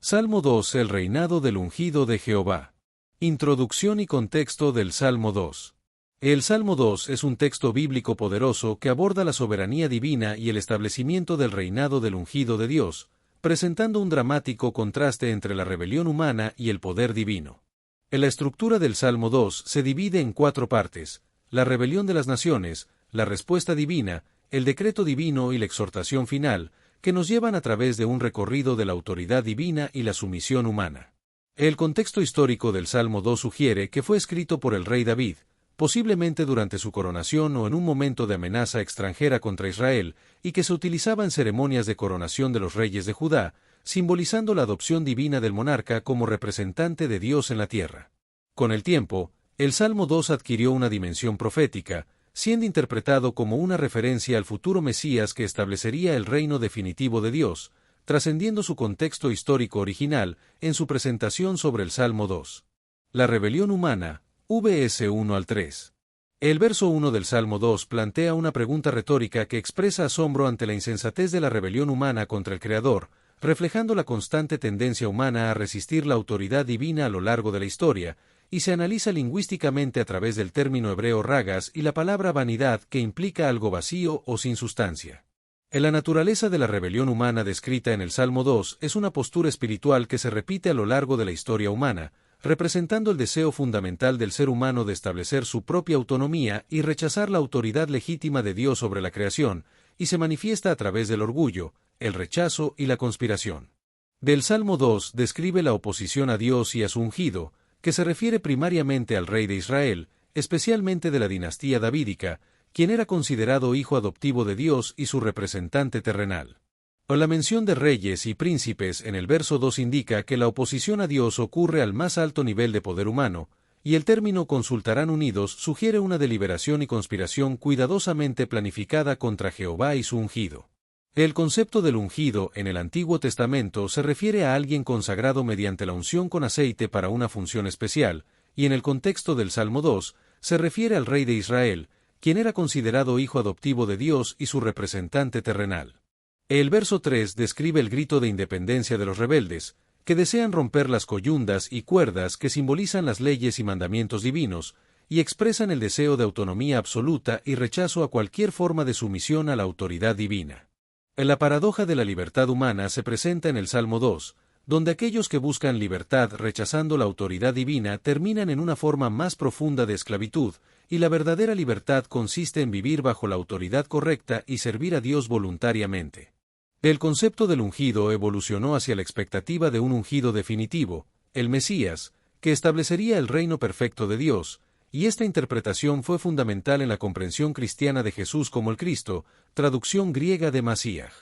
Salmo 2. El reinado del ungido de Jehová. Introducción y contexto del Salmo 2. El Salmo 2 es un texto bíblico poderoso que aborda la soberanía divina y el establecimiento del reinado del ungido de Dios, presentando un dramático contraste entre la rebelión humana y el poder divino. En la estructura del Salmo 2 se divide en 4 partes: la rebelión de las naciones, la respuesta divina, el decreto divino y la exhortación final, que nos llevan a través de un recorrido de la autoridad divina y la sumisión humana. El contexto histórico del Salmo 2 sugiere que fue escrito por el rey David, posiblemente durante su coronación o en un momento de amenaza extranjera contra Israel, y que se utilizaba en ceremonias de coronación de los reyes de Judá, simbolizando la adopción divina del monarca como representante de Dios en la tierra. Con el tiempo, el Salmo 2 adquirió una dimensión profética, siendo interpretado como una referencia al futuro Mesías que establecería el reino definitivo de Dios, trascendiendo su contexto histórico original en su presentación sobre el Salmo 2. La rebelión humana, vs 1 al 3. El verso 1 del Salmo 2 plantea una pregunta retórica que expresa asombro ante la insensatez de la rebelión humana contra el Creador, reflejando la constante tendencia humana a resistir la autoridad divina a lo largo de la historia, y se analiza lingüísticamente a través del término hebreo ragas y la palabra vanidad, que implica algo vacío o sin sustancia. En la naturaleza de la rebelión humana descrita en el Salmo 2 es una postura espiritual que se repite a lo largo de la historia humana, representando el deseo fundamental del ser humano de establecer su propia autonomía y rechazar la autoridad legítima de Dios sobre la creación, y se manifiesta a través del orgullo, el rechazo y la conspiración. Del Salmo 2 describe la oposición a Dios y a su ungido, que se refiere primariamente al rey de Israel, especialmente de la dinastía davídica, quien era considerado hijo adoptivo de Dios y su representante terrenal. La mención de reyes y príncipes en el verso 2 indica que la oposición a Dios ocurre al más alto nivel de poder humano, y el término consultarán unidos sugiere una deliberación y conspiración cuidadosamente planificada contra Jehová y su ungido. El concepto del ungido en el Antiguo Testamento se refiere a alguien consagrado mediante la unción con aceite para una función especial, y en el contexto del Salmo 2, se refiere al rey de Israel, quien era considerado hijo adoptivo de Dios y su representante terrenal. El verso 3 describe el grito de independencia de los rebeldes, que desean romper las coyundas y cuerdas que simbolizan las leyes y mandamientos divinos, y expresan el deseo de autonomía absoluta y rechazo a cualquier forma de sumisión a la autoridad divina. La paradoja de la libertad humana se presenta en el Salmo 2, donde aquellos que buscan libertad rechazando la autoridad divina terminan en una forma más profunda de esclavitud, y la verdadera libertad consiste en vivir bajo la autoridad correcta y servir a Dios voluntariamente. El concepto del ungido evolucionó hacia la expectativa de un ungido definitivo, el Mesías, que establecería el reino perfecto de Dios, y esta interpretación fue fundamental en la comprensión cristiana de Jesús como el Cristo, traducción griega de Masías.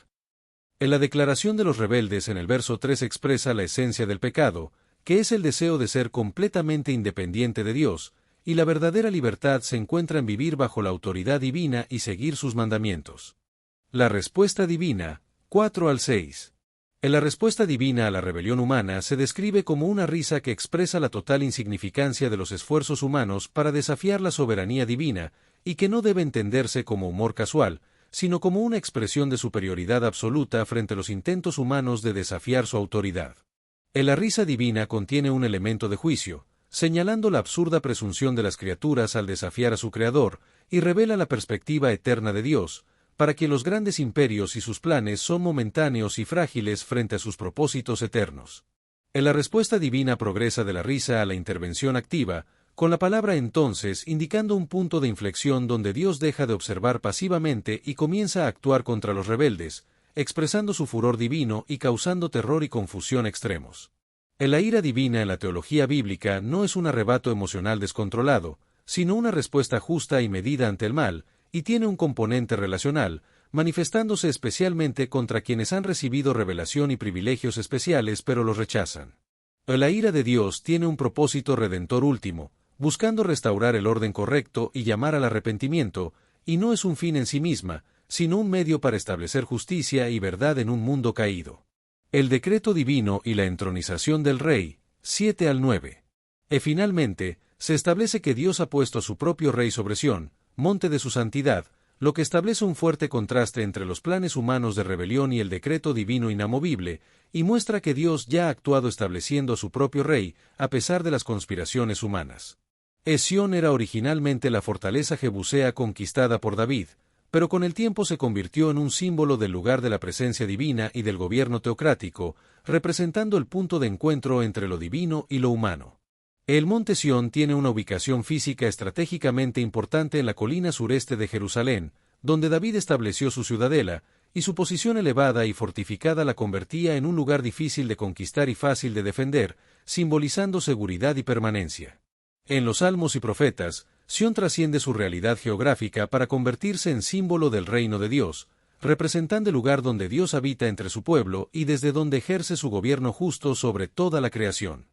En la declaración de los rebeldes en el verso 3 expresa la esencia del pecado, que es el deseo de ser completamente independiente de Dios, y la verdadera libertad se encuentra en vivir bajo la autoridad divina y seguir sus mandamientos. La respuesta divina, 4 al 6. En la respuesta divina a la rebelión humana se describe como una risa que expresa la total insignificancia de los esfuerzos humanos para desafiar la soberanía divina, y que no debe entenderse como humor casual, sino como una expresión de superioridad absoluta frente a los intentos humanos de desafiar su autoridad. En la risa divina contiene un elemento de juicio, señalando la absurda presunción de las criaturas al desafiar a su Creador, y revela la perspectiva eterna de Dios, para que los grandes imperios y sus planes son momentáneos y frágiles frente a sus propósitos eternos. En la respuesta divina progresa de la risa a la intervención activa, con la palabra entonces indicando un punto de inflexión donde Dios deja de observar pasivamente y comienza a actuar contra los rebeldes, expresando su furor divino y causando terror y confusión extremos. La ira divina en la teología bíblica no es un arrebato emocional descontrolado, sino una respuesta justa y medida ante el mal, y tiene un componente relacional, manifestándose especialmente contra quienes han recibido revelación y privilegios especiales pero los rechazan. La ira de Dios tiene un propósito redentor último, buscando restaurar el orden correcto y llamar al arrepentimiento, y no es un fin en sí misma, sino un medio para establecer justicia y verdad en un mundo caído. El decreto divino y la entronización del Rey, 7 al 9. Finalmente, se establece que Dios ha puesto a su propio Rey sobre Sión, monte de su santidad, lo que establece un fuerte contraste entre los planes humanos de rebelión y el decreto divino inamovible, y muestra que Dios ya ha actuado estableciendo a su propio rey, a pesar de las conspiraciones humanas. Sión era originalmente la fortaleza jebusea conquistada por David, pero con el tiempo se convirtió en un símbolo del lugar de la presencia divina y del gobierno teocrático, representando el punto de encuentro entre lo divino y lo humano. El monte Sión tiene una ubicación física estratégicamente importante en la colina sureste de Jerusalén, donde David estableció su ciudadela, y su posición elevada y fortificada la convertía en un lugar difícil de conquistar y fácil de defender, simbolizando seguridad y permanencia. En los Salmos y Profetas, Sión trasciende su realidad geográfica para convertirse en símbolo del reino de Dios, representando el lugar donde Dios habita entre su pueblo y desde donde ejerce su gobierno justo sobre toda la creación.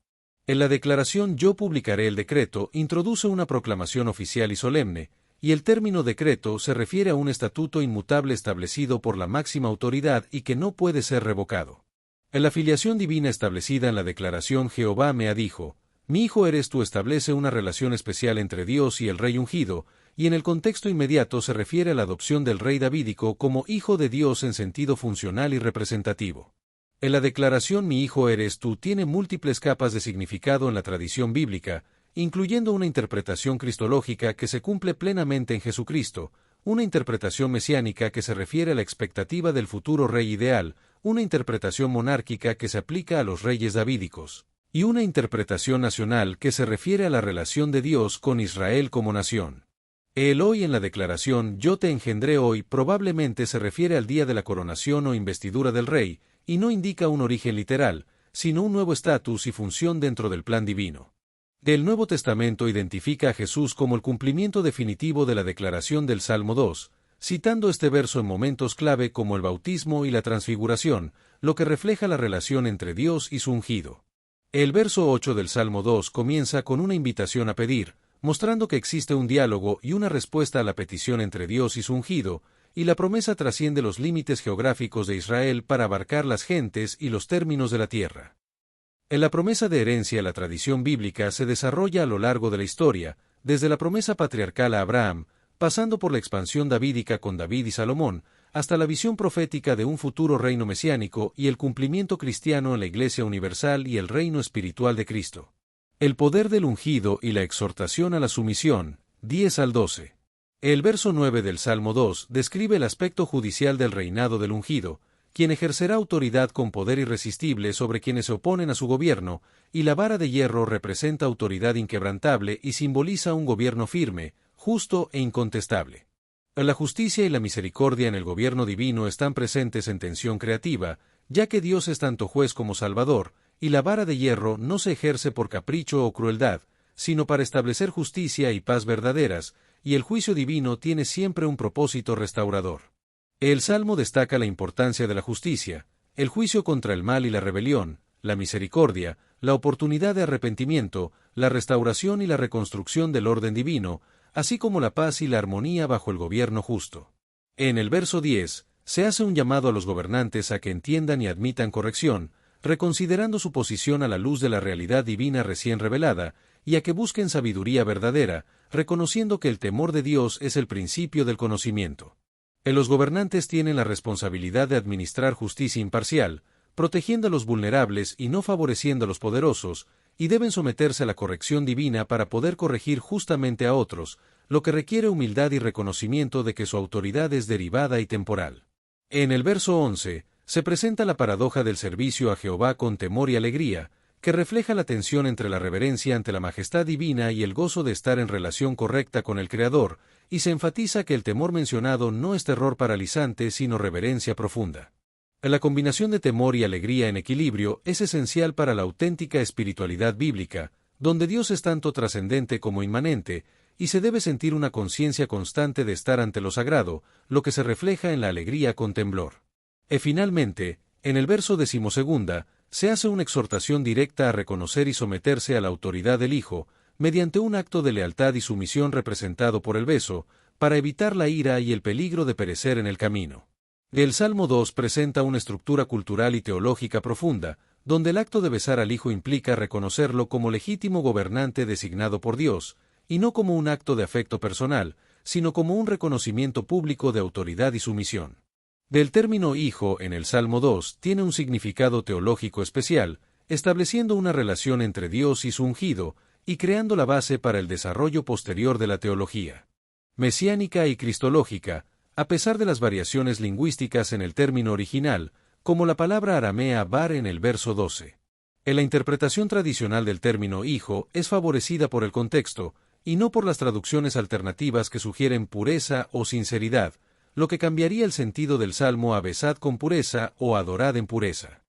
En la declaración Yo publicaré el decreto introduce una proclamación oficial y solemne, y el término decreto se refiere a un estatuto inmutable establecido por la máxima autoridad y que no puede ser revocado. En la filiación divina establecida en la declaración Jehová me ha dicho, mi hijo eres tú establece una relación especial entre Dios y el rey ungido, y en el contexto inmediato se refiere a la adopción del rey davídico como hijo de Dios en sentido funcional y representativo. En la declaración mi hijo eres tú tiene múltiples capas de significado en la tradición bíblica, incluyendo una interpretación cristológica que se cumple plenamente en Jesucristo, una interpretación mesiánica que se refiere a la expectativa del futuro rey ideal, una interpretación monárquica que se aplica a los reyes davídicos, y una interpretación nacional que se refiere a la relación de Dios con Israel como nación. El hoy en la declaración Yo te engendré hoy probablemente se refiere al día de la coronación o investidura del rey, y no indica un origen literal, sino un nuevo estatus y función dentro del plan divino. El Nuevo Testamento identifica a Jesús como el cumplimiento definitivo de la declaración del Salmo 2, citando este verso en momentos clave como el bautismo y la transfiguración, lo que refleja la relación entre Dios y su ungido. El verso 8 del Salmo 2 comienza con una invitación a pedir, mostrando que existe un diálogo y una respuesta a la petición entre Dios y su ungido, y la promesa trasciende los límites geográficos de Israel para abarcar las gentes y los términos de la tierra. En la promesa de herencia la tradición bíblica se desarrolla a lo largo de la historia, desde la promesa patriarcal a Abraham, pasando por la expansión davídica con David y Salomón, hasta la visión profética de un futuro reino mesiánico y el cumplimiento cristiano en la Iglesia universal y el reino espiritual de Cristo. El poder del ungido y la exhortación a la sumisión, 10 al 12. El verso 9 del Salmo 2 describe el aspecto judicial del reinado del ungido, quien ejercerá autoridad con poder irresistible sobre quienes se oponen a su gobierno, y la vara de hierro representa autoridad inquebrantable y simboliza un gobierno firme, justo e incontestable. La justicia y la misericordia en el gobierno divino están presentes en tensión creativa, ya que Dios es tanto juez como salvador, y la vara de hierro no se ejerce por capricho o crueldad, sino para establecer justicia y paz verdaderas, y el juicio divino tiene siempre un propósito restaurador. El Salmo destaca la importancia de la justicia, el juicio contra el mal y la rebelión, la misericordia, la oportunidad de arrepentimiento, la restauración y la reconstrucción del orden divino, así como la paz y la armonía bajo el gobierno justo. En el verso 10, se hace un llamado a los gobernantes a que entiendan y admitan corrección, reconsiderando su posición a la luz de la realidad divina recién revelada, y a que busquen sabiduría verdadera, reconociendo que el temor de Dios es el principio del conocimiento. Los gobernantes tienen la responsabilidad de administrar justicia imparcial, protegiendo a los vulnerables y no favoreciendo a los poderosos, y deben someterse a la corrección divina para poder corregir justamente a otros, lo que requiere humildad y reconocimiento de que su autoridad es derivada y temporal. En el verso 11, se presenta la paradoja del servicio a Jehová con temor y alegría, que refleja la tensión entre la reverencia ante la majestad divina y el gozo de estar en relación correcta con el Creador, y se enfatiza que el temor mencionado no es terror paralizante sino reverencia profunda. La combinación de temor y alegría en equilibrio es esencial para la auténtica espiritualidad bíblica, donde Dios es tanto trascendente como inmanente, y se debe sentir una conciencia constante de estar ante lo sagrado, lo que se refleja en la alegría con temblor. Finalmente, en el verso 12, se hace una exhortación directa a reconocer y someterse a la autoridad del Hijo, mediante un acto de lealtad y sumisión representado por el beso, para evitar la ira y el peligro de perecer en el camino. El Salmo 2 presenta una estructura cultural y teológica profunda, donde el acto de besar al Hijo implica reconocerlo como legítimo gobernante designado por Dios, y no como un acto de afecto personal, sino como un reconocimiento público de autoridad y sumisión. Del término hijo en el Salmo 2 tiene un significado teológico especial, estableciendo una relación entre Dios y su ungido, y creando la base para el desarrollo posterior de la teología mesiánica y cristológica, a pesar de las variaciones lingüísticas en el término original, como la palabra aramea bar en el verso 12. En la interpretación tradicional del término hijo es favorecida por el contexto, y no por las traducciones alternativas que sugieren pureza o sinceridad, lo que cambiaría el sentido del salmo a besad con pureza o adorad en pureza.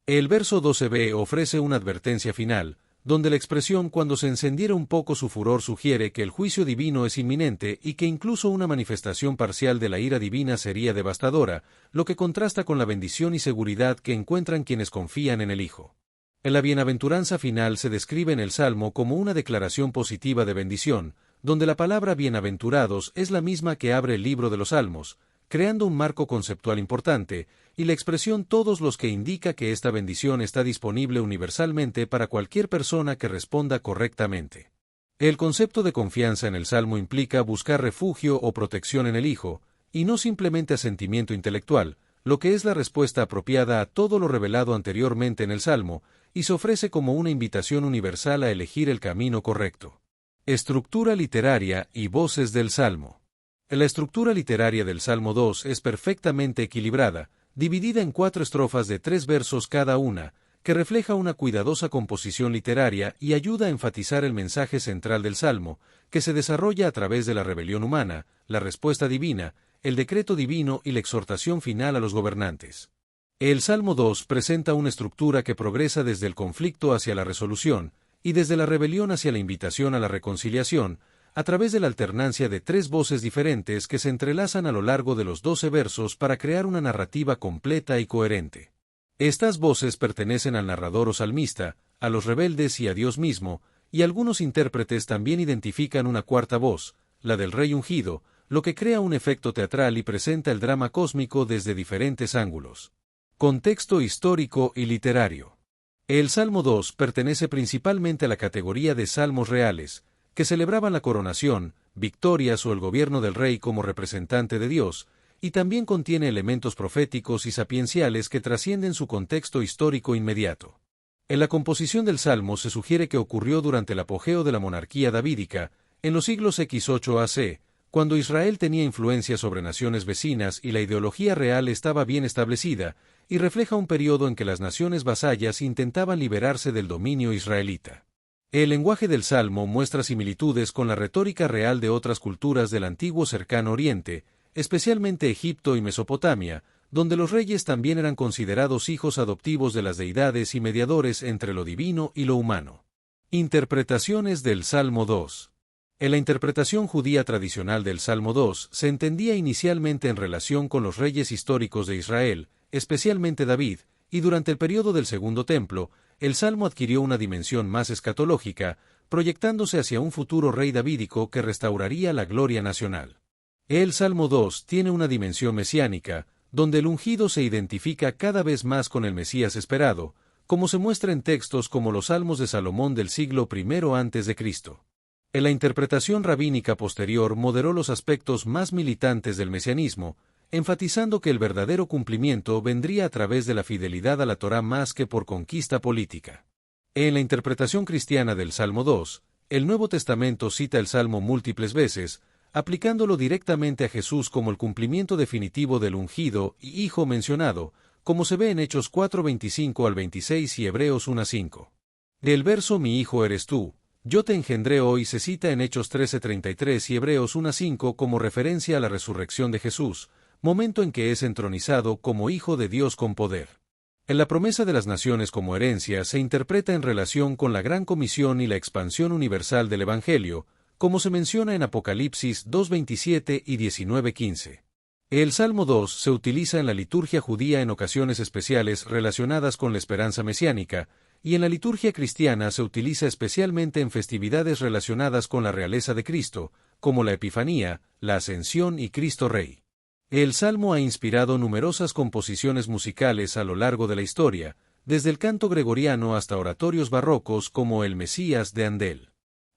El verso 12b ofrece una advertencia final, donde la expresión cuando se encendiera un poco su furor sugiere que el juicio divino es inminente y que incluso una manifestación parcial de la ira divina sería devastadora, lo que contrasta con la bendición y seguridad que encuentran quienes confían en el Hijo. En la bienaventuranza final se describe en el Salmo como una declaración positiva de bendición, donde la palabra bienaventurados es la misma que abre el libro de los Salmos, creando un marco conceptual importante, y la expresión todos los que indica que esta bendición está disponible universalmente para cualquier persona que responda correctamente. El concepto de confianza en el Salmo implica buscar refugio o protección en el Hijo, y no simplemente asentimiento intelectual, lo que es la respuesta apropiada a todo lo revelado anteriormente en el Salmo, y se ofrece como una invitación universal a elegir el camino correcto. Estructura literaria y voces del Salmo. La estructura literaria del Salmo 2 es perfectamente equilibrada, dividida en 4 estrofas de 3 versos cada una, que refleja una cuidadosa composición literaria y ayuda a enfatizar el mensaje central del Salmo, que se desarrolla a través de la rebelión humana, la respuesta divina, el decreto divino y la exhortación final a los gobernantes. El Salmo 2 presenta una estructura que progresa desde el conflicto hacia la resolución, y desde la rebelión hacia la invitación a la reconciliación, a través de la alternancia de 3 voces diferentes que se entrelazan a lo largo de los 12 versos para crear una narrativa completa y coherente. Estas voces pertenecen al narrador o salmista, a los rebeldes y a Dios mismo, y algunos intérpretes también identifican una cuarta voz, la del rey ungido, lo que crea un efecto teatral y presenta el drama cósmico desde diferentes ángulos. Contexto histórico y literario. El Salmo 2 pertenece principalmente a la categoría de salmos reales, que celebraban la coronación, victorias o el gobierno del rey como representante de Dios, y también contiene elementos proféticos y sapienciales que trascienden su contexto histórico inmediato. En la composición del Salmo se sugiere que ocurrió durante el apogeo de la monarquía davídica, en los siglos X8 AC, cuando Israel tenía influencia sobre naciones vecinas y la ideología real estaba bien establecida, y refleja un periodo en que las naciones vasallas intentaban liberarse del dominio israelita. El lenguaje del Salmo muestra similitudes con la retórica real de otras culturas del antiguo Cercano Oriente, especialmente Egipto y Mesopotamia, donde los reyes también eran considerados hijos adoptivos de las deidades y mediadores entre lo divino y lo humano. Interpretaciones del Salmo 2. En la interpretación judía tradicional del Salmo 2 se entendía inicialmente en relación con los reyes históricos de Israel, especialmente David, y durante el período del Segundo Templo, el Salmo adquirió una dimensión más escatológica, proyectándose hacia un futuro rey davídico que restauraría la gloria nacional. El Salmo 2 tiene una dimensión mesiánica, donde el ungido se identifica cada vez más con el Mesías esperado, como se muestra en textos como los Salmos de Salomón del siglo I a.C. En la interpretación rabínica posterior moderó los aspectos más militantes del mesianismo, enfatizando que el verdadero cumplimiento vendría a través de la fidelidad a la Torá más que por conquista política. En la interpretación cristiana del Salmo 2, el Nuevo Testamento cita el Salmo múltiples veces, aplicándolo directamente a Jesús como el cumplimiento definitivo del ungido y hijo mencionado, como se ve en Hechos 4:25 al 26 y Hebreos 1:5. El verso Mi hijo eres tú, yo te engendré hoy se cita en Hechos 13:33 y Hebreos 1:5 como referencia a la resurrección de Jesús, momento en que es entronizado como Hijo de Dios con poder. En la promesa de las naciones como herencia se interpreta en relación con la gran comisión y la expansión universal del Evangelio, como se menciona en Apocalipsis 2:27 y 19:15. El Salmo 2 se utiliza en la liturgia judía en ocasiones especiales relacionadas con la esperanza mesiánica, y en la liturgia cristiana se utiliza especialmente en festividades relacionadas con la realeza de Cristo, como la Epifanía, la Ascensión y Cristo Rey. El Salmo ha inspirado numerosas composiciones musicales a lo largo de la historia, desde el canto gregoriano hasta oratorios barrocos como el Mesías de Handel.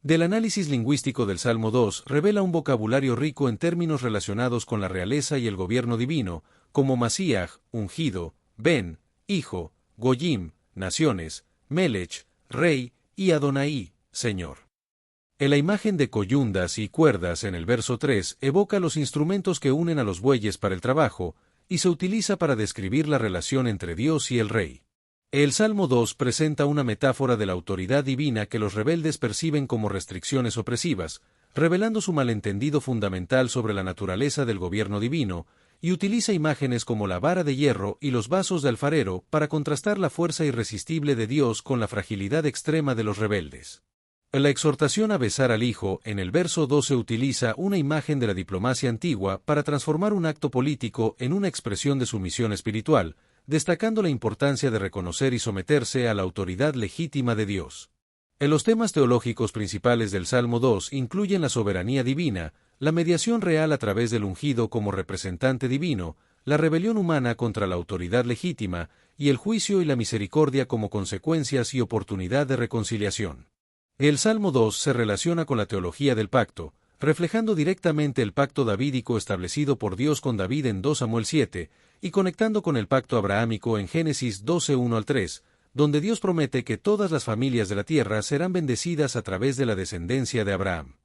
Del análisis lingüístico del Salmo 2 revela un vocabulario rico en términos relacionados con la realeza y el gobierno divino, como Masías, ungido, Ben, hijo, Goyim, naciones, Melech, rey, y Adonai, señor. En la imagen de coyundas y cuerdas en el verso 3 evoca los instrumentos que unen a los bueyes para el trabajo, y se utiliza para describir la relación entre Dios y el rey. El Salmo 2 presenta una metáfora de la autoridad divina que los rebeldes perciben como restricciones opresivas, revelando su malentendido fundamental sobre la naturaleza del gobierno divino, y utiliza imágenes como la vara de hierro y los vasos de alfarero para contrastar la fuerza irresistible de Dios con la fragilidad extrema de los rebeldes. La exhortación a besar al Hijo en el verso 12 utiliza una imagen de la diplomacia antigua para transformar un acto político en una expresión de sumisión espiritual, destacando la importancia de reconocer y someterse a la autoridad legítima de Dios. En los temas teológicos principales del Salmo 2 incluyen la soberanía divina, la mediación real a través del ungido como representante divino, la rebelión humana contra la autoridad legítima, y el juicio y la misericordia como consecuencias y oportunidad de reconciliación. El Salmo 2 se relaciona con la teología del pacto, reflejando directamente el pacto davídico establecido por Dios con David en 2 Samuel 7, y conectando con el pacto abrahámico en Génesis 12, 1-3, donde Dios promete que todas las familias de la tierra serán bendecidas a través de la descendencia de Abraham.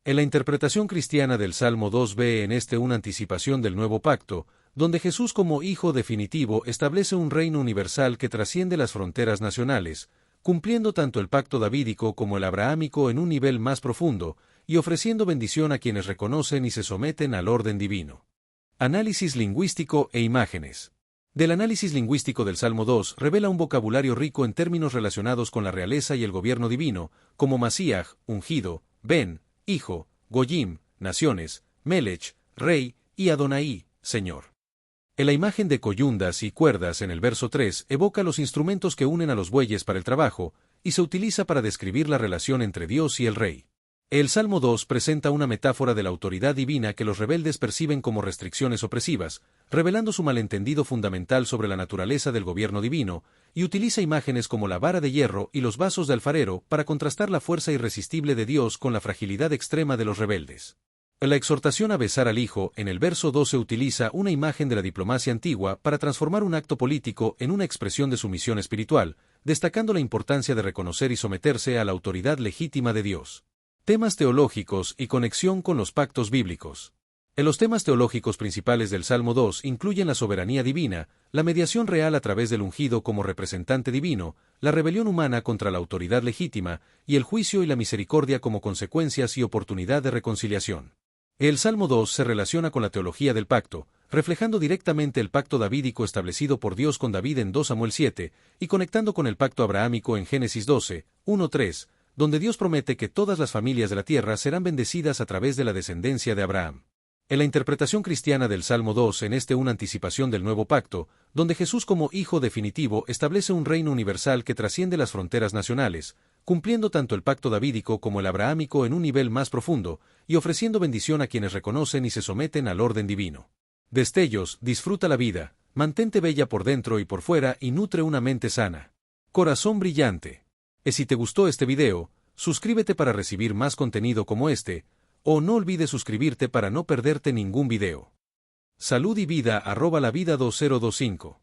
En la interpretación cristiana del Salmo 2 ve en este una anticipación del nuevo pacto, donde Jesús como Hijo definitivo establece un reino universal que trasciende las fronteras nacionales, cumpliendo tanto el pacto davídico como el abrahámico en un nivel más profundo, y ofreciendo bendición a quienes reconocen y se someten al orden divino. Análisis lingüístico e imágenes. Del análisis lingüístico del Salmo 2 revela un vocabulario rico en términos relacionados con la realeza y el gobierno divino, como Masías, ungido, Ben, hijo, Goyim, naciones, Melech, rey, y Adonai, señor. En la imagen de coyundas y cuerdas en el verso 3 evoca los instrumentos que unen a los bueyes para el trabajo, y se utiliza para describir la relación entre Dios y el rey. El Salmo 2 presenta una metáfora de la autoridad divina que los rebeldes perciben como restricciones opresivas, revelando su malentendido fundamental sobre la naturaleza del gobierno divino, y utiliza imágenes como la vara de hierro y los vasos de alfarero para contrastar la fuerza irresistible de Dios con la fragilidad extrema de los rebeldes. La exhortación a besar al Hijo en el verso 12 utiliza una imagen de la diplomacia antigua para transformar un acto político en una expresión de sumisión espiritual, destacando la importancia de reconocer y someterse a la autoridad legítima de Dios. Temas teológicos y conexión con los pactos bíblicos. En los temas teológicos principales del Salmo 2 incluyen la soberanía divina, la mediación real a través del ungido como representante divino, la rebelión humana contra la autoridad legítima, y el juicio y la misericordia como consecuencias y oportunidad de reconciliación. El Salmo 2 se relaciona con la teología del pacto, reflejando directamente el pacto davídico establecido por Dios con David en 2 Samuel 7, y conectando con el pacto abrahámico en Génesis 12, 1-3, donde Dios promete que todas las familias de la tierra serán bendecidas a través de la descendencia de Abraham. En la interpretación cristiana del Salmo 2 en una anticipación del nuevo pacto, donde Jesús como Hijo definitivo establece un reino universal que trasciende las fronteras nacionales, cumpliendo tanto el pacto davídico como el abrahámico en un nivel más profundo, y ofreciendo bendición a quienes reconocen y se someten al orden divino. Destellos, disfruta la vida, mantente bella por dentro y por fuera y nutre una mente sana. Corazón brillante. Si te gustó este video, suscríbete para recibir más contenido como este, o no olvides suscribirte para no perderte ningún video. Salud y vida @lavida 2025.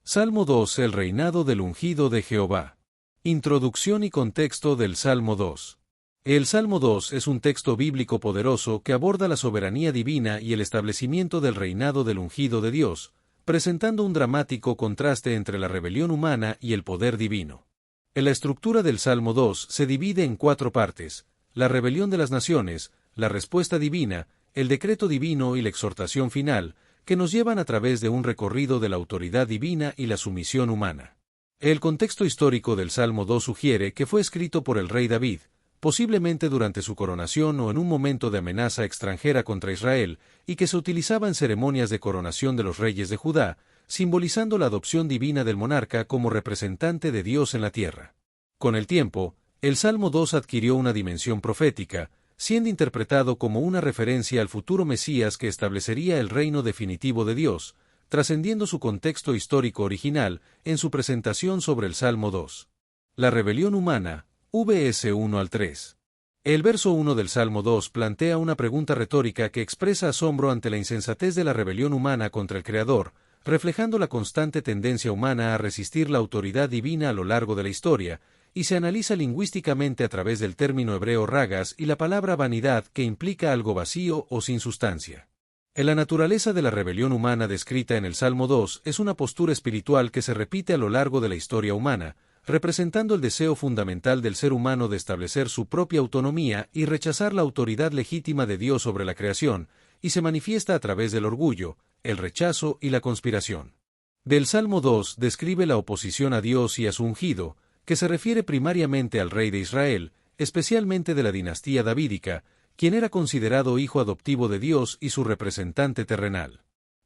Salmo 2 El reinado del ungido de Jehová. Introducción y contexto del Salmo 2. El Salmo 2 es un texto bíblico poderoso que aborda la soberanía divina y el establecimiento del reinado del ungido de Dios, presentando un dramático contraste entre la rebelión humana y el poder divino. En la estructura del Salmo 2 se divide en 4 partes: la rebelión de las naciones, la respuesta divina, el decreto divino y la exhortación final, que nos llevan a través de un recorrido de la autoridad divina y la sumisión humana. El contexto histórico del Salmo 2 sugiere que fue escrito por el rey David, posiblemente durante su coronación o en un momento de amenaza extranjera contra Israel, y que se utilizaba en ceremonias de coronación de los reyes de Judá, simbolizando la adopción divina del monarca como representante de Dios en la tierra. Con el tiempo, el Salmo 2 adquirió una dimensión profética, siendo interpretado como una referencia al futuro Mesías que establecería el reino definitivo de Dios, trascendiendo su contexto histórico original en su presentación sobre el Salmo 2. La rebelión humana, vs 1-3. El verso 1 del Salmo 2 plantea una pregunta retórica que expresa asombro ante la insensatez de la rebelión humana contra el Creador, reflejando la constante tendencia humana a resistir la autoridad divina a lo largo de la historia, y se analiza lingüísticamente a través del término hebreo ragas y la palabra vanidad, que implica algo vacío o sin sustancia. En la naturaleza de la rebelión humana descrita en el Salmo 2 es una postura espiritual que se repite a lo largo de la historia humana, representando el deseo fundamental del ser humano de establecer su propia autonomía y rechazar la autoridad legítima de Dios sobre la creación, y se manifiesta a través del orgullo, el rechazo y la conspiración. Del Salmo 2 describe la oposición a Dios y a su ungido, que se refiere primariamente al rey de Israel, especialmente de la dinastía davídica, quien era considerado hijo adoptivo de Dios y su representante terrenal.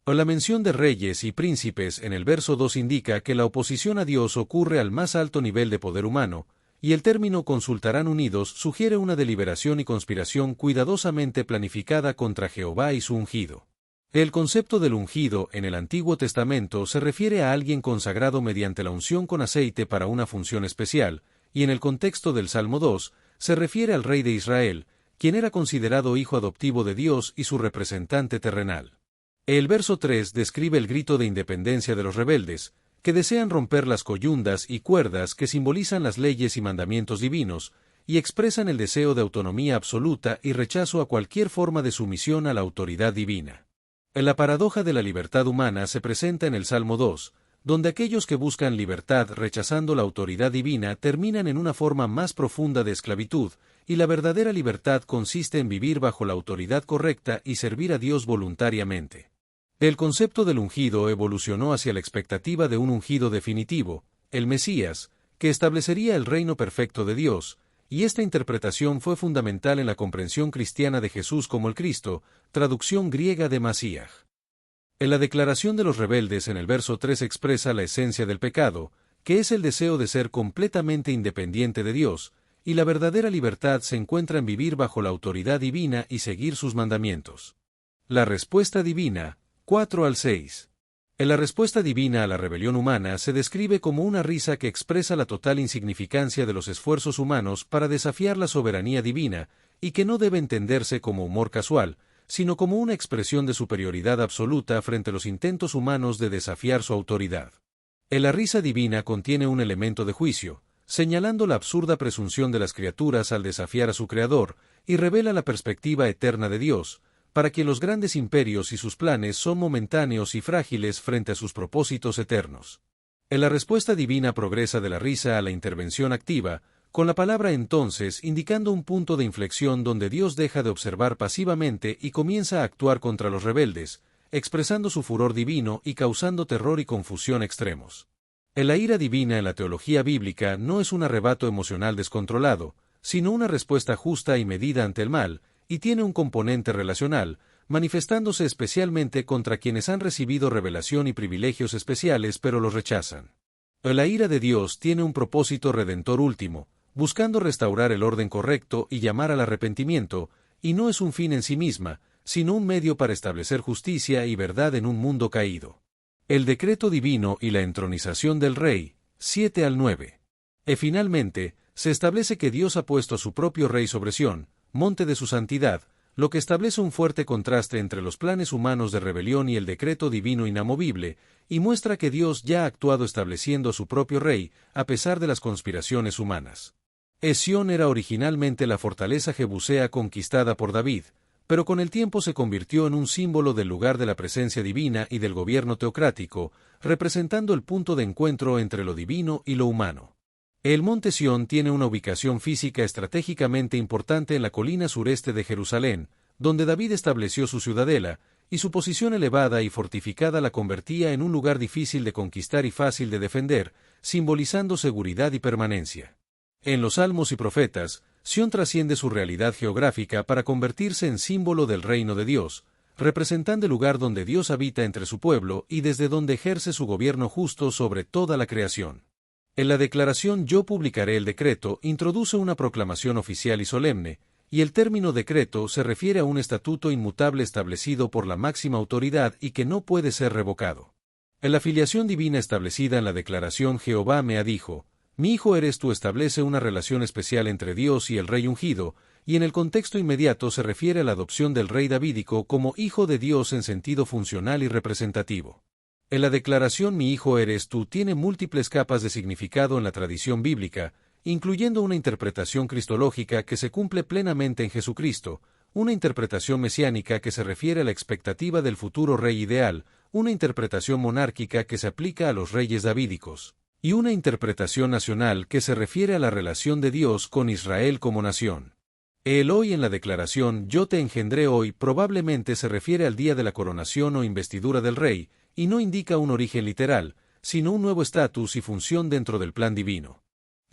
La mención de reyes y príncipes en el verso 2 indica que la oposición a Dios ocurre al más alto nivel de poder humano, y el término consultarán unidos sugiere una deliberación y conspiración cuidadosamente planificada contra Jehová y su ungido. El concepto del ungido en el Antiguo Testamento se refiere a alguien consagrado mediante la unción con aceite para una función especial, y en el contexto del Salmo 2, se refiere al rey de Israel, quien era considerado hijo adoptivo de Dios y su representante terrenal. El verso 3 describe el grito de independencia de los rebeldes, que desean romper las coyundas y cuerdas que simbolizan las leyes y mandamientos divinos, y expresan el deseo de autonomía absoluta y rechazo a cualquier forma de sumisión a la autoridad divina. La paradoja de la libertad humana se presenta en el Salmo 2, donde aquellos que buscan libertad rechazando la autoridad divina terminan en una forma más profunda de esclavitud, y la verdadera libertad consiste en vivir bajo la autoridad correcta y servir a Dios voluntariamente. El concepto del ungido evolucionó hacia la expectativa de un ungido definitivo, el Mesías, que establecería el reino perfecto de Dios, y esta interpretación fue fundamental en la comprensión cristiana de Jesús como el Cristo, traducción griega de Masías. En la declaración de los rebeldes en el verso 3 expresa la esencia del pecado, que es el deseo de ser completamente independiente de Dios, y la verdadera libertad se encuentra en vivir bajo la autoridad divina y seguir sus mandamientos. La respuesta divina, 4 al 6. En la respuesta divina a la rebelión humana se describe como una risa que expresa la total insignificancia de los esfuerzos humanos para desafiar la soberanía divina, y que no debe entenderse como humor casual, sino como una expresión de superioridad absoluta frente a los intentos humanos de desafiar su autoridad. En la risa divina contiene un elemento de juicio, señalando la absurda presunción de las criaturas al desafiar a su Creador, y revela la perspectiva eterna de Dios, para quien los grandes imperios y sus planes son momentáneos y frágiles frente a sus propósitos eternos. En la respuesta divina progresa de la risa a la intervención activa, con la palabra entonces indicando un punto de inflexión donde Dios deja de observar pasivamente y comienza a actuar contra los rebeldes, expresando su furor divino y causando terror y confusión extremos. En la ira divina en la teología bíblica no es un arrebato emocional descontrolado, sino una respuesta justa y medida ante el mal, y tiene un componente relacional, manifestándose especialmente contra quienes han recibido revelación y privilegios especiales pero los rechazan. La ira de Dios tiene un propósito redentor último, buscando restaurar el orden correcto y llamar al arrepentimiento, y no es un fin en sí misma, sino un medio para establecer justicia y verdad en un mundo caído. El decreto divino y la entronización del Rey, 7 al 9. Finalmente, se establece que Dios ha puesto a su propio Rey sobre Sión, monte de su santidad, lo que establece un fuerte contraste entre los planes humanos de rebelión y el decreto divino inamovible, y muestra que Dios ya ha actuado estableciendo a su propio Rey, a pesar de las conspiraciones humanas. Sión era originalmente la fortaleza jebusea conquistada por David, pero con el tiempo se convirtió en un símbolo del lugar de la presencia divina y del gobierno teocrático, representando el punto de encuentro entre lo divino y lo humano. El monte Sión tiene una ubicación física estratégicamente importante en la colina sureste de Jerusalén, donde David estableció su ciudadela, y su posición elevada y fortificada la convertía en un lugar difícil de conquistar y fácil de defender, simbolizando seguridad y permanencia. En los Salmos y Profetas, Sión trasciende su realidad geográfica para convertirse en símbolo del reino de Dios, representando el lugar donde Dios habita entre su pueblo y desde donde ejerce su gobierno justo sobre toda la creación. En la declaración Yo publicaré el decreto introduce una proclamación oficial y solemne, y el término decreto se refiere a un estatuto inmutable establecido por la máxima autoridad y que no puede ser revocado. En la filiación divina establecida en la declaración Jehová me ha dicho, Mi hijo eres tú establece una relación especial entre Dios y el rey ungido, y en el contexto inmediato se refiere a la adopción del rey davídico como hijo de Dios en sentido funcional y representativo. En la declaración mi hijo eres tú tiene múltiples capas de significado en la tradición bíblica, incluyendo una interpretación cristológica que se cumple plenamente en Jesucristo, una interpretación mesiánica que se refiere a la expectativa del futuro rey ideal, una interpretación monárquica que se aplica a los reyes davídicos, y una interpretación nacional que se refiere a la relación de Dios con Israel como nación. El hoy en la declaración yo te engendré hoy probablemente se refiere al día de la coronación o investidura del rey, y no indica un origen literal, sino un nuevo estatus y función dentro del plan divino.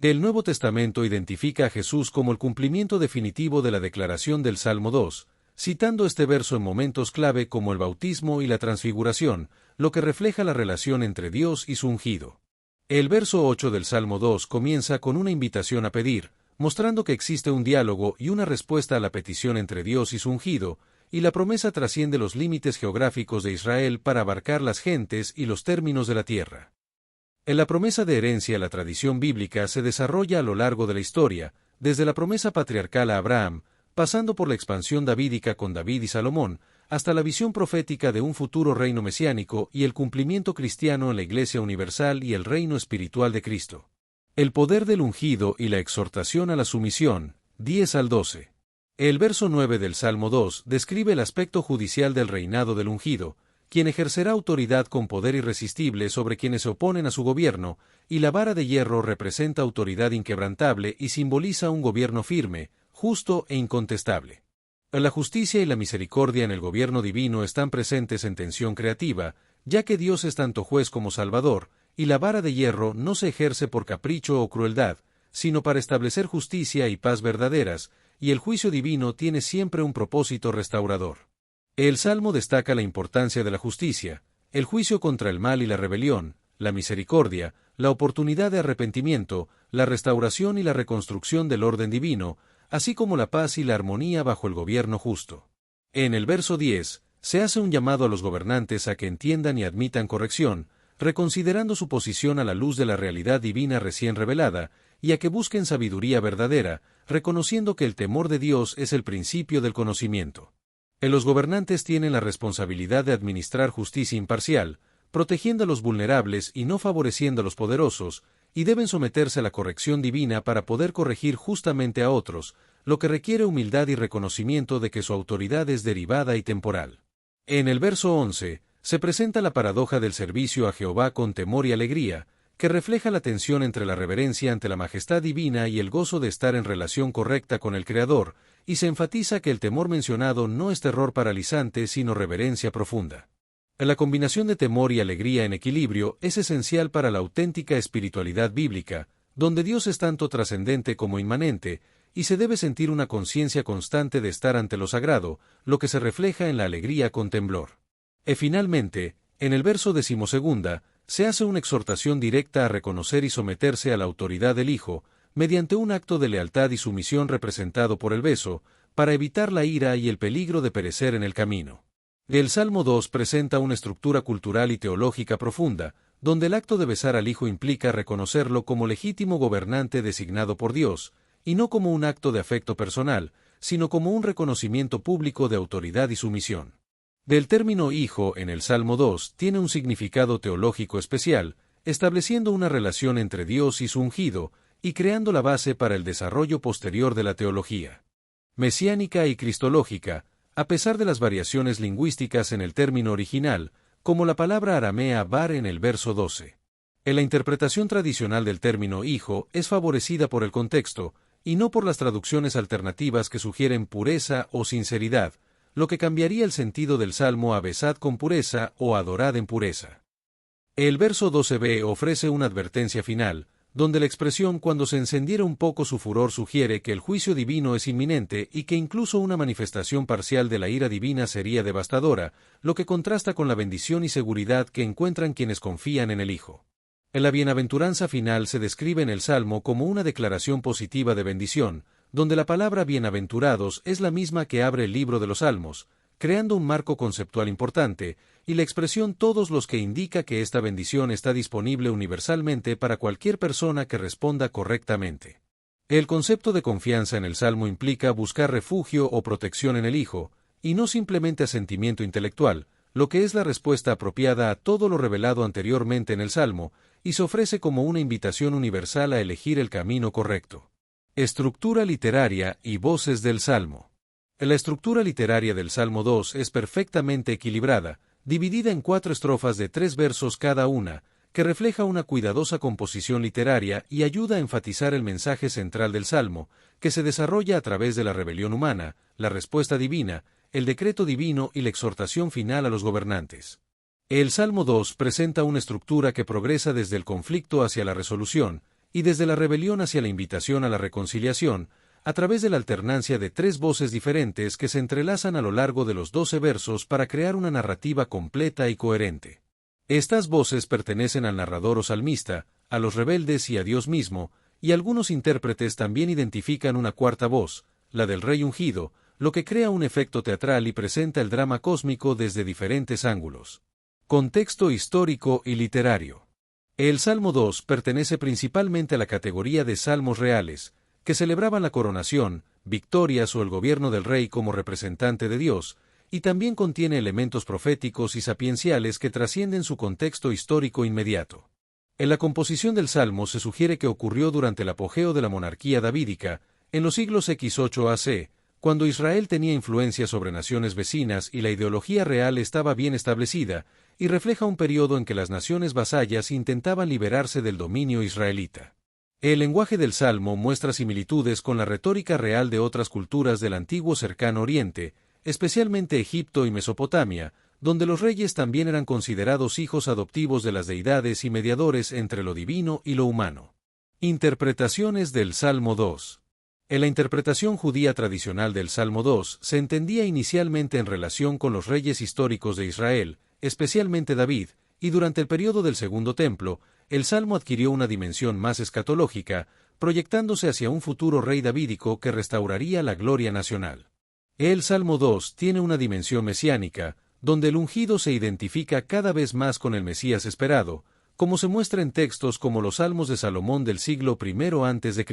El Nuevo Testamento identifica a Jesús como el cumplimiento definitivo de la declaración del Salmo 2, citando este verso en momentos clave como el bautismo y la transfiguración, lo que refleja la relación entre Dios y su ungido. El verso 8 del Salmo 2 comienza con una invitación a pedir, mostrando que existe un diálogo y una respuesta a la petición entre Dios y su ungido, y la promesa trasciende los límites geográficos de Israel para abarcar las gentes y los términos de la tierra. En la promesa de herencia la tradición bíblica se desarrolla a lo largo de la historia, desde la promesa patriarcal a Abraham, pasando por la expansión davídica con David y Salomón, hasta la visión profética de un futuro reino mesiánico y el cumplimiento cristiano en la Iglesia universal y el reino espiritual de Cristo. El poder del ungido y la exhortación a la sumisión, 10 al 12. El verso 9 del Salmo 2 describe el aspecto judicial del reinado del ungido, quien ejercerá autoridad con poder irresistible sobre quienes se oponen a su gobierno, y la vara de hierro representa autoridad inquebrantable y simboliza un gobierno firme, justo e incontestable. La justicia y la misericordia en el gobierno divino están presentes en tensión creativa, ya que Dios es tanto juez como salvador, y la vara de hierro no se ejerce por capricho o crueldad, sino para establecer justicia y paz verdaderas, y el juicio divino tiene siempre un propósito restaurador. El Salmo destaca la importancia de la justicia, el juicio contra el mal y la rebelión, la misericordia, la oportunidad de arrepentimiento, la restauración y la reconstrucción del orden divino, así como la paz y la armonía bajo el gobierno justo. En el verso 10, se hace un llamado a los gobernantes a que entiendan y admitan corrección, reconsiderando su posición a la luz de la realidad divina recién revelada, y a que busquen sabiduría verdadera, reconociendo que el temor de Dios es el principio del conocimiento. Los gobernantes tienen la responsabilidad de administrar justicia imparcial, protegiendo a los vulnerables y no favoreciendo a los poderosos, y deben someterse a la corrección divina para poder corregir justamente a otros, lo que requiere humildad y reconocimiento de que su autoridad es derivada y temporal. En el verso 11, se presenta la paradoja del servicio a Jehová con temor y alegría, que refleja la tensión entre la reverencia ante la majestad divina y el gozo de estar en relación correcta con el Creador, y se enfatiza que el temor mencionado no es terror paralizante sino reverencia profunda. La combinación de temor y alegría en equilibrio es esencial para la auténtica espiritualidad bíblica, donde Dios es tanto trascendente como inmanente, y se debe sentir una conciencia constante de estar ante lo sagrado, lo que se refleja en la alegría con temblor. Finalmente, en el verso 12, se hace una exhortación directa a reconocer y someterse a la autoridad del Hijo, mediante un acto de lealtad y sumisión representado por el beso, para evitar la ira y el peligro de perecer en el camino. El Salmo 2 presenta una estructura cultural y teológica profunda, donde el acto de besar al Hijo implica reconocerlo como legítimo gobernante designado por Dios, y no como un acto de afecto personal, sino como un reconocimiento público de autoridad y sumisión. Del término hijo en el Salmo 2 tiene un significado teológico especial, estableciendo una relación entre Dios y su ungido, y creando la base para el desarrollo posterior de la teología mesiánica y cristológica, a pesar de las variaciones lingüísticas en el término original, como la palabra aramea bar en el verso 12. En la interpretación tradicional del término hijo es favorecida por el contexto, y no por las traducciones alternativas que sugieren pureza o sinceridad, lo que cambiaría el sentido del salmo a besad con pureza o adorad en pureza. El verso 12b ofrece una advertencia final, donde la expresión cuando se encendiera un poco su furor sugiere que el juicio divino es inminente y que incluso una manifestación parcial de la ira divina sería devastadora, lo que contrasta con la bendición y seguridad que encuentran quienes confían en el Hijo. En la bienaventuranza final se describe en el Salmo como una declaración positiva de bendición, donde la palabra bienaventurados es la misma que abre el libro de los Salmos, creando un marco conceptual importante, y la expresión todos los que indica que esta bendición está disponible universalmente para cualquier persona que responda correctamente. El concepto de confianza en el Salmo implica buscar refugio o protección en el Hijo, y no simplemente asentimiento intelectual, lo que es la respuesta apropiada a todo lo revelado anteriormente en el Salmo, y se ofrece como una invitación universal a elegir el camino correcto. Estructura literaria y voces del Salmo. La estructura literaria del Salmo 2 es perfectamente equilibrada, dividida en 4 estrofas de 3 versos cada una, que refleja una cuidadosa composición literaria y ayuda a enfatizar el mensaje central del Salmo, que se desarrolla a través de la rebelión humana, la respuesta divina, el decreto divino y la exhortación final a los gobernantes. El Salmo 2 presenta una estructura que progresa desde el conflicto hacia la resolución, y desde la rebelión hacia la invitación a la reconciliación, a través de la alternancia de 3 voces diferentes que se entrelazan a lo largo de los 12 versos para crear una narrativa completa y coherente. Estas voces pertenecen al narrador o salmista, a los rebeldes y a Dios mismo, y algunos intérpretes también identifican una cuarta voz, la del rey ungido, lo que crea un efecto teatral y presenta el drama cósmico desde diferentes ángulos. Contexto histórico y literario. El Salmo 2 pertenece principalmente a la categoría de salmos reales, que celebraban la coronación, victorias o el gobierno del rey como representante de Dios, y también contiene elementos proféticos y sapienciales que trascienden su contexto histórico inmediato. En la composición del Salmo se sugiere que ocurrió durante el apogeo de la monarquía davídica, en los siglos X8 AC, cuando Israel tenía influencia sobre naciones vecinas y la ideología real estaba bien establecida, y refleja un periodo en que las naciones vasallas intentaban liberarse del dominio israelita. El lenguaje del Salmo muestra similitudes con la retórica real de otras culturas del antiguo Cercano Oriente, especialmente Egipto y Mesopotamia, donde los reyes también eran considerados hijos adoptivos de las deidades y mediadores entre lo divino y lo humano. Interpretaciones del Salmo 2. En la interpretación judía tradicional del Salmo 2 se entendía inicialmente en relación con los reyes históricos de Israel, especialmente David, y durante el período del Segundo Templo, el Salmo adquirió una dimensión más escatológica, proyectándose hacia un futuro rey davídico que restauraría la gloria nacional. El Salmo 2 tiene una dimensión mesiánica, donde el ungido se identifica cada vez más con el Mesías esperado, como se muestra en textos como los Salmos de Salomón del siglo I a.C.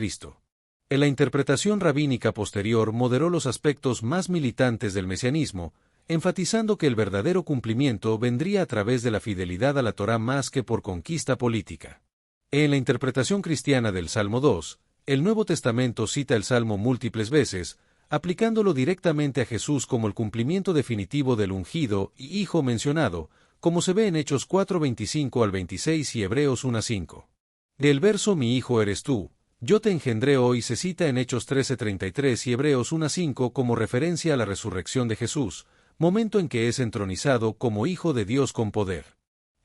En la interpretación rabínica posterior moderó los aspectos más militantes del mesianismo, enfatizando que el verdadero cumplimiento vendría a través de la fidelidad a la Torá más que por conquista política. En la interpretación cristiana del Salmo 2, el Nuevo Testamento cita el Salmo múltiples veces, aplicándolo directamente a Jesús como el cumplimiento definitivo del ungido y hijo mencionado, como se ve en Hechos 4:25 al 26 y Hebreos 1:5. Del verso Mi hijo eres tú, yo te engendré hoy se cita en Hechos 13:33 y Hebreos 1:5 como referencia a la resurrección de Jesús, momento en que es entronizado como Hijo de Dios con poder.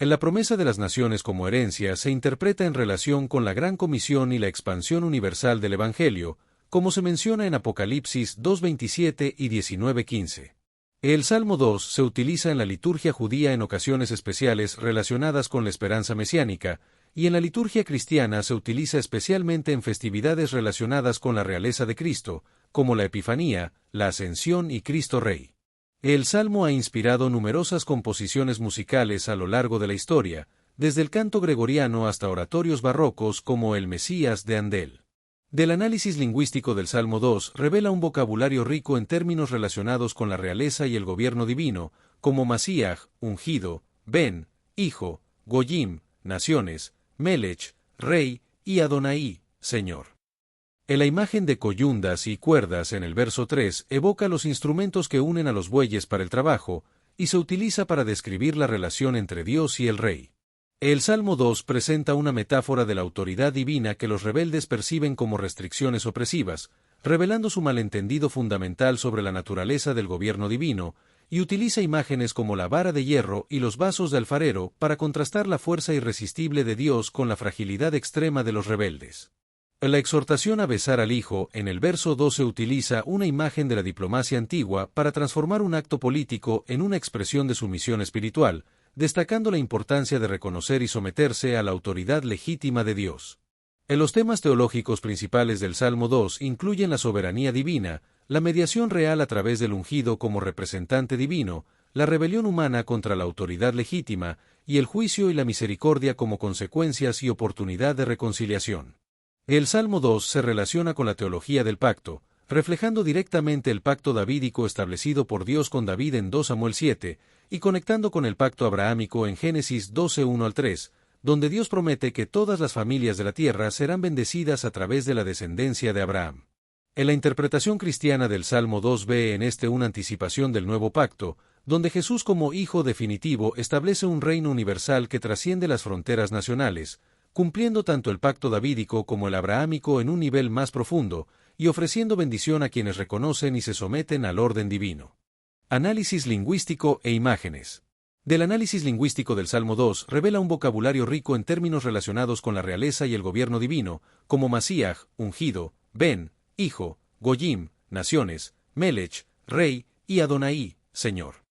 En la promesa de las naciones como herencia se interpreta en relación con la gran comisión y la expansión universal del Evangelio, como se menciona en Apocalipsis 2:27 y 19:15. El Salmo 2 se utiliza en la liturgia judía en ocasiones especiales relacionadas con la esperanza mesiánica, y en la liturgia cristiana se utiliza especialmente en festividades relacionadas con la realeza de Cristo, como la Epifanía, la Ascensión y Cristo Rey. El Salmo ha inspirado numerosas composiciones musicales a lo largo de la historia, desde el canto gregoriano hasta oratorios barrocos como el Mesías de Handel. Del análisis lingüístico del Salmo 2 revela un vocabulario rico en términos relacionados con la realeza y el gobierno divino, como Masíach, ungido, Ben, hijo, Goyim, naciones, Melech, rey, y Adonai, señor. En la imagen de coyundas y cuerdas en el verso 3 evoca los instrumentos que unen a los bueyes para el trabajo, y se utiliza para describir la relación entre Dios y el rey. El Salmo 2 presenta una metáfora de la autoridad divina que los rebeldes perciben como restricciones opresivas, revelando su malentendido fundamental sobre la naturaleza del gobierno divino, y utiliza imágenes como la vara de hierro y los vasos de alfarero para contrastar la fuerza irresistible de Dios con la fragilidad extrema de los rebeldes. En la exhortación a besar al Hijo, en el verso 12 utiliza una imagen de la diplomacia antigua para transformar un acto político en una expresión de sumisión espiritual, destacando la importancia de reconocer y someterse a la autoridad legítima de Dios. En los temas teológicos principales del Salmo 2 incluyen la soberanía divina, la mediación real a través del ungido como representante divino, la rebelión humana contra la autoridad legítima, y el juicio y la misericordia como consecuencias y oportunidad de reconciliación. El Salmo 2 se relaciona con la teología del pacto, reflejando directamente el pacto davídico establecido por Dios con David en 2 Samuel 7, y conectando con el pacto abrahámico en Génesis 12, 1 al 3, donde Dios promete que todas las familias de la tierra serán bendecidas a través de la descendencia de Abraham. En la interpretación cristiana del Salmo 2 ve en este una anticipación del nuevo pacto, donde Jesús como Hijo definitivo establece un reino universal que trasciende las fronteras nacionales, cumpliendo tanto el pacto davídico como el abrahámico en un nivel más profundo, y ofreciendo bendición a quienes reconocen y se someten al orden divino. Análisis lingüístico e imágenes. Del análisis lingüístico del Salmo 2 revela un vocabulario rico en términos relacionados con la realeza y el gobierno divino, como Masíach, ungido, Ben, hijo, Goyim, naciones, Melech, rey, y Adonai, señor.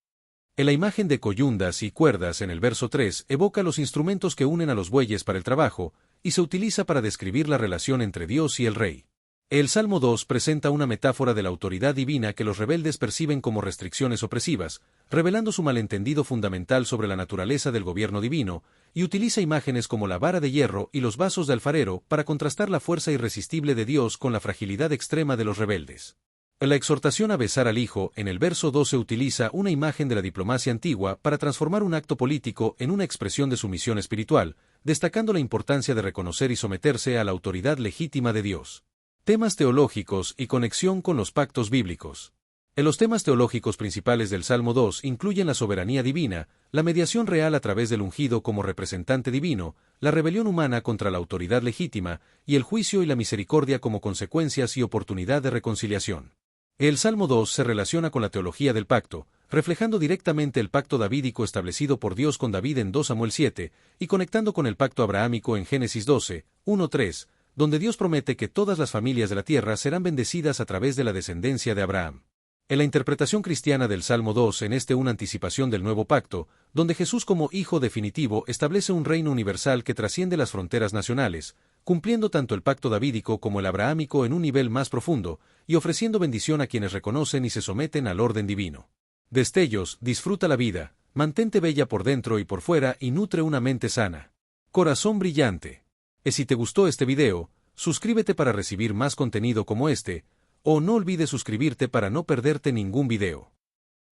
En la imagen de coyundas y cuerdas en el verso 3 evoca los instrumentos que unen a los bueyes para el trabajo, y se utiliza para describir la relación entre Dios y el rey. El Salmo 2 presenta una metáfora de la autoridad divina que los rebeldes perciben como restricciones opresivas, revelando su malentendido fundamental sobre la naturaleza del gobierno divino, y utiliza imágenes como la vara de hierro y los vasos de alfarero para contrastar la fuerza irresistible de Dios con la fragilidad extrema de los rebeldes. La exhortación a besar al Hijo en el verso 12 utiliza una imagen de la diplomacia antigua para transformar un acto político en una expresión de sumisión espiritual, destacando la importancia de reconocer y someterse a la autoridad legítima de Dios. Temas teológicos y conexión con los pactos bíblicos. En los temas teológicos principales del Salmo 2 incluyen la soberanía divina, la mediación real a través del ungido como representante divino, la rebelión humana contra la autoridad legítima, y el juicio y la misericordia como consecuencias y oportunidad de reconciliación. El Salmo 2 se relaciona con la teología del pacto, reflejando directamente el pacto davídico establecido por Dios con David en 2 Samuel 7, y conectando con el pacto abrahámico en Génesis 12, 1-3, donde Dios promete que todas las familias de la tierra serán bendecidas a través de la descendencia de Abraham. En la interpretación cristiana del Salmo 2 en una anticipación del nuevo pacto, donde Jesús como Hijo definitivo establece un reino universal que trasciende las fronteras nacionales, cumpliendo tanto el pacto davídico como el abrahámico en un nivel más profundo, y ofreciendo bendición a quienes reconocen y se someten al orden divino. Destellos, disfruta la vida, mantente bella por dentro y por fuera y nutre una mente sana. Corazón brillante. Si te gustó este video, suscríbete para recibir más contenido como este, o no olvides suscribirte para no perderte ningún video.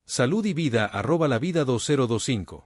Salud y vida @lavida2025